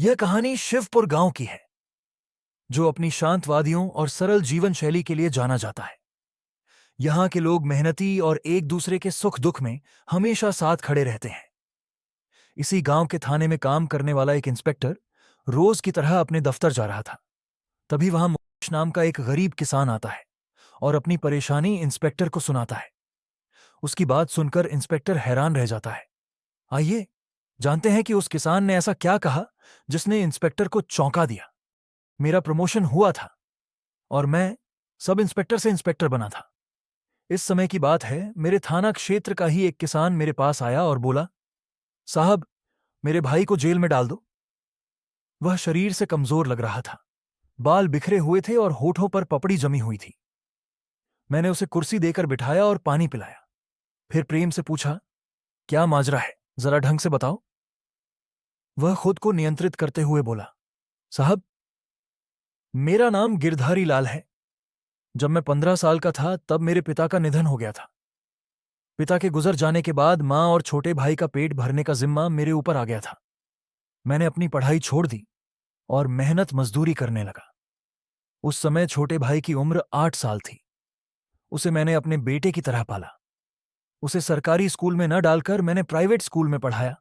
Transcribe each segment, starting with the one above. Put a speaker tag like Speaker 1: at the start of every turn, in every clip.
Speaker 1: यह कहानी शिवपुर गांव की है, जो अपनी शांत वादियों और सरल जीवन शैली के लिए जाना जाता है। यहाँ के लोग मेहनती और एक दूसरे के सुख दुख में हमेशा साथ खड़े रहते हैं। इसी गांव के थाने में काम करने वाला एक इंस्पेक्टर रोज की तरह अपने दफ्तर जा रहा था। तभी वहां मुकेश नाम का एक गरीब किसान आता है और अपनी परेशानी इंस्पेक्टर को सुनाता है। उसकी बात सुनकर इंस्पेक्टर हैरान रह जाता है। आइए जानते हैं कि उस किसान ने ऐसा क्या कहा जिसने इंस्पेक्टर को चौंका दिया। मेरा प्रमोशन हुआ था और मैं सब इंस्पेक्टर से इंस्पेक्टर बना था। इस समय की बात है, मेरे थाना क्षेत्र का ही एक किसान मेरे पास आया और बोला, साहब, मेरे भाई को जेल में डाल दो। वह शरीर से कमजोर लग रहा था, बाल बिखरे हुए थे और होठों पर पपड़ी जमी हुई थी। मैंने उसे कुर्सी देकर बिठाया और पानी पिलाया। फिर प्रेम से पूछा, क्या माजरा है, जरा ढंग से बताओ। वह खुद को नियंत्रित करते हुए बोला, साहब, मेरा नाम गिरधारी लाल है। जब मैं 15 साल का था तब मेरे पिता का निधन हो गया था। पिता के गुजर जाने के बाद मां और छोटे भाई का पेट भरने का जिम्मा मेरे ऊपर आ गया था। मैंने अपनी पढ़ाई छोड़ दी और मेहनत मजदूरी करने लगा। उस समय छोटे भाई की उम्र 8 साल थी। उसे मैंने अपने बेटे की तरह पाला। उसे सरकारी स्कूल में न डालकर मैंने प्राइवेट स्कूल में पढ़ाया,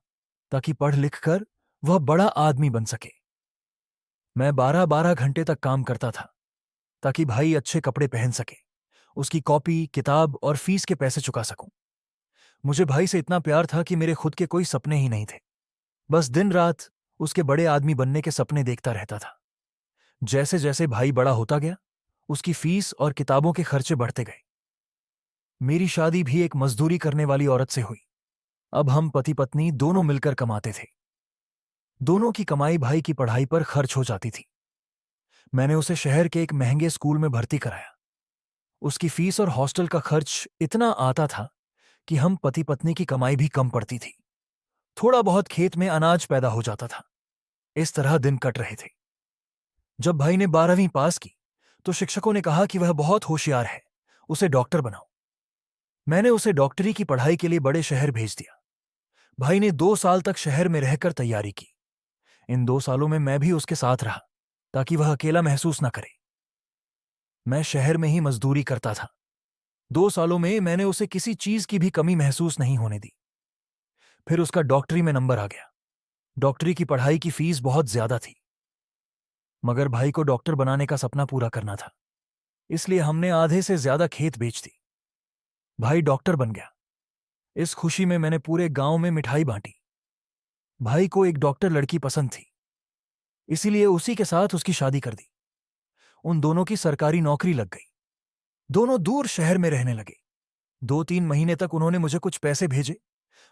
Speaker 1: ताकि पढ़ लिख कर वह बड़ा आदमी बन सके। मैं 12-12 घंटे तक काम करता था, ताकि भाई अच्छे कपड़े पहन सके, उसकी कॉपी, किताब और फीस के पैसे चुका सकूं। मुझे भाई से इतना प्यार था कि मेरे खुद के कोई सपने ही नहीं थे। बस दिन रात उसके बड़े आदमी बनने के सपने देखता रहता था। जैसे जैसे भाई बड़ा होता गया, उसकी फीस और किताबों के खर्चे बढ़ते गए। मेरी शादी भी एक मजदूरी करने वाली औरत से हुई। अब हम पति पत्नी दोनों मिलकर कमाते थे। दोनों की कमाई भाई की पढ़ाई पर खर्च हो जाती थी। मैंने उसे शहर के एक महंगे स्कूल में भर्ती कराया। उसकी फीस और हॉस्टल का खर्च इतना आता था कि हम पति पत्नी की कमाई भी कम पड़ती थी। थोड़ा बहुत खेत में अनाज पैदा हो जाता था। इस तरह दिन कट रहे थे। जब भाई ने 12वीं पास की तो शिक्षकों ने कहा कि वह बहुत होशियार है, उसे डॉक्टर बनाओ। मैंने उसे डॉक्टरी की पढ़ाई के लिए बड़े शहर भेज दिया। भाई ने 2 साल तक शहर में रहकर तैयारी की। इन 2 सालों में मैं भी उसके साथ रहा, ताकि वह अकेला महसूस न करे। मैं शहर में ही मजदूरी करता था। 2 सालों में मैंने उसे किसी चीज की भी कमी महसूस नहीं होने दी। फिर उसका डॉक्टरी में नंबर आ गया। डॉक्टरी की पढ़ाई की फीस बहुत ज्यादा थी, मगर भाई को डॉक्टर बनाने का सपना पूरा करना था, इसलिए हमने आधे से ज्यादा खेत बेच दी। भाई डॉक्टर बन गया। इस खुशी में मैंने पूरे गांव में मिठाई बांटी। भाई को एक डॉक्टर लड़की पसंद थी, इसीलिए उसी के साथ उसकी शादी कर दी। उन दोनों की सरकारी नौकरी लग गई। दोनों दूर शहर में रहने लगे। 2-3 महीने तक उन्होंने मुझे कुछ पैसे भेजे,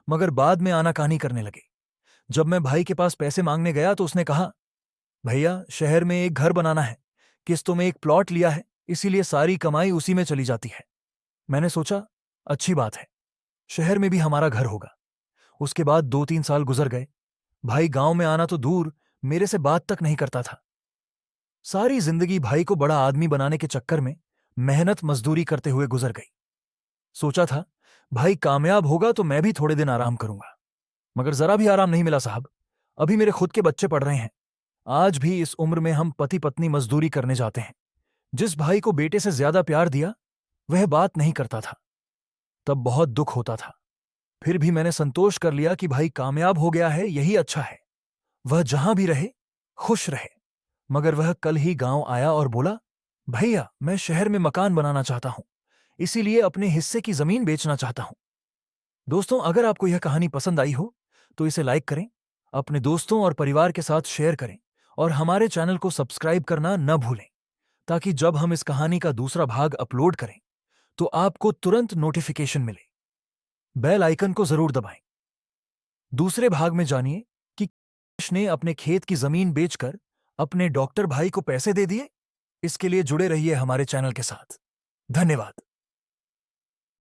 Speaker 1: मगर बाद में आनाकानी करने लगे। जब मैं भाई के पास पैसे मांगने गया तो उसने कहा, भैया, शहर में एक घर बनाना है, किस्तों में एक प्लॉट लिया है, इसीलिए सारी कमाई उसी में चली जाती है। मैंने सोचा, अच्छी बात है, शहर में भी हमारा घर होगा। उसके बाद 2-3 साल गुजर गए। भाई गांव में आना तो दूर, मेरे से बात तक नहीं करता था। सारी जिंदगी भाई को बड़ा आदमी बनाने के चक्कर में मेहनत मजदूरी करते हुए गुजर गई। सोचा था, भाई कामयाब होगा तो मैं भी थोड़े दिन आराम करूंगा, मगर जरा भी आराम नहीं मिला साहब। अभी मेरे खुद के बच्चे पढ़ रहे हैं। आज भी इस उम्र में हम पति पत्नी मजदूरी करने जाते हैं। जिस भाई को बेटे से ज्यादा प्यार दिया, वह बात नहीं करता था। तब बहुत दुख होता था। फिर भी मैंने संतोष कर लिया कि भाई कामयाब हो गया है, यही अच्छा है। वह जहां भी रहे, खुश रहे। मगर वह कल ही गांव आया और बोला, भैया, मैं शहर में मकान बनाना चाहता हूं, इसीलिए अपने हिस्से की जमीन बेचना चाहता हूं। दोस्तों, अगर आपको यह कहानी पसंद आई हो तो इसे लाइक करें, अपने दोस्तों और परिवार के साथ शेयर करें और हमारे चैनल को सब्सक्राइब करना न भूलें, ताकि जब हम इस कहानी का दूसरा भाग अपलोड करें तो आपको तुरंत नोटिफिकेशन मिले। बेल आइकन को जरूर दबाएं। दूसरे भाग में जानिए कि कृष्ण ने अपने खेत की जमीन बेचकर अपने डॉक्टर भाई को पैसे दे दिए। इसके लिए जुड़े रहिए हमारे चैनल के साथ। धन्यवाद।